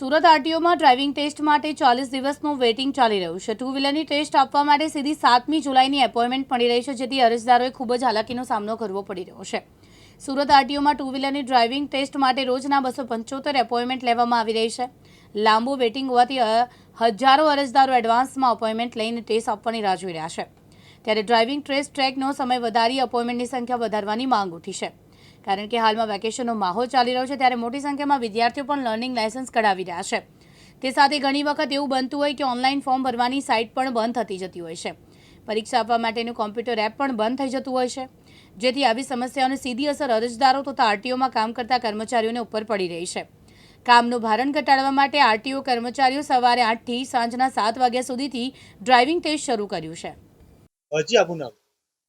Surat આરટીઓમાં driving test માટે 40 દિવસનું waiting ચાલી રહ્યું છે। ટુ વ્હીલરની ટેસ્ટ આપવા માટે સીધી 7મી જુલાઈની એપોઇન્ટમેન્ટ મળી રહી છે, જેથી અરજદારોએ ખૂબ જ હાલાકીનો સામનો કરવો પડી રહ્યો છે। સુરત આરટીઓમાં ટુ વ્હીલરની ડ્રાઇવિંગ ટેસ્ટ માટે રોજના 275 એપોઇન્ટમેન્ટ લેવામાં આવી રહી છે। લાંબુ વેઇટિંગ હોવાથી હજારો અરજદારો એડવાન્સમાં એપોઇન્ટમેન્ટ લઈને ટેસ્ટ આપવાની રાહ જોઈ રહ્યા છે। ત્યારે ડ્રાઇવિંગ ટેસ્ટ ટ્રેકનો સમય વધારી એપોઇન્ટમેન્ટની સંખ્યા વધારવાની માંગ ઉઠી છે, કારણ કે હાલમાં વેકેશનનો માહોલ ચાલી રહ્યો છે। ત્યારે મોટી સંખ્યામાં વિદ્યાર્થીઓ પણ લર્નિંગ લાયસન્સ કઢાવી રહ્યા છે। તે સાથે ઘણી વખત એવું બનતું હોય કે ઓનલાઈન ફોર્મ ભરવાની સાઇટ પણ બંધ થતી જતી હોય છે। પરીક્ષા આપવા માટેનું કોમ્પ્યુટર એપ પણ બંધ થઈ જતું હોય છે, જેથી આવી સમસ્યાઓની સીધી અસર અરજદારો તથા આરટીઓમાં કામ કરતા કર્મચારીઓને ઉપર પડી રહી છે। કામનું ભારણ ઘટાડવા માટે આરટીઓ કર્મચારીઓ સવારે 8થી સાંજના 7 વાગ્યા સુધીથી ડ્રાઇવિંગ ટેસ્ટ શરૂ કર્યું છે। હજી આપનું નામ?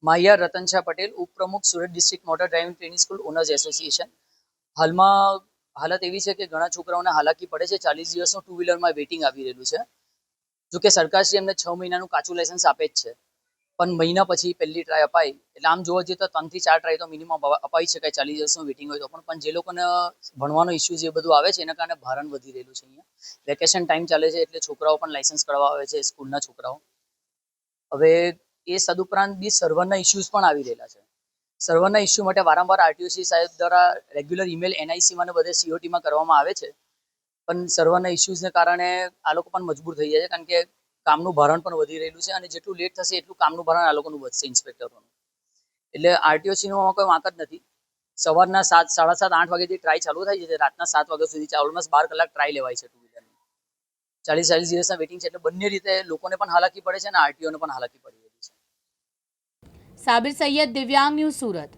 માહિયાર રતનશાહ પટેલ, ઉપપ્રમુખ Surat district motor driving training school owners association. હાલમાં હાલત એવી છે કે ઘણા છોકરાઓને હાલાકી પડે છે। 40 દિવસનું ટુ વ્હીલરમાં વેઇટિંગ આવી રહેલું છે। જોકે સરકારશ્રી એમને 6 મહિનાનું કાચું લાયસન્સ આપે જ છે, પણ મહિના પછી પહેલી ટ્રાય અપાય એટલે આમ જોવા જઈએ તો 3 થી 4 ટ્રાય તો મિનિમમ અપાઈ શકાય 40 દિવસનું વેઇટિંગ હોય તો પણ જે લોકોને ભણવાનો ઇસ્યુ જે બધું આવે છે એના કારણે ભારણ વધી રહેલું છે। અહીંયા વેકેશન ટાઈમ ચાલે છે એટલે છોકરાઓ પણ લાયસન્સ કઢાવવા આવે છે, સ્કૂલના છોકરાઓ। હવે એ સદુપરાંત બી સર્વરના ઇસ્યુઝ પણ આવી રહેલા છે। સર્વરના ઇસ્યુ માટે વારંવાર આરટીઓસી સાહેબ દ્વારા રેગ્યુલર ઈમેલ એનઆઈસીમાં બધે સીઓટીમાં કરવામાં આવે છે, પણ સર્વરના ઇસ્યુઝને કારણે આ લોકો પણ મજબૂર થઈ જાય છે, કારણ કે કામનું ભારણ પણ વધી રહેલું છે અને જેટલું લેટ થશે એટલું કામનું ભારણ આ લોકોનું વધશે ઇન્સ્પેક્ટરોનું। એટલે આરટીઓસીનો કોઈ વાંક જ નથી। સવારના 7, 7:30, 8 વાગ્યાથી ટ્રાય ચાલુ થાય છે, રાતના 7 વાગ્યા સુધી ઓલમોસ્ટ 12 કલાક ટ્રાય લેવાય છે ટુ વ્હીલરની। 40 દિવસના વેઇટિંગ છે એટલે બંને રીતે લોકોને પણ હાલાકી પડે છે અને આરટીઓને પણ હાલાકી પડી રહી છે। સાબિર સૈયદ, દિવ્યાંગ ન્યૂઝ, સુરત।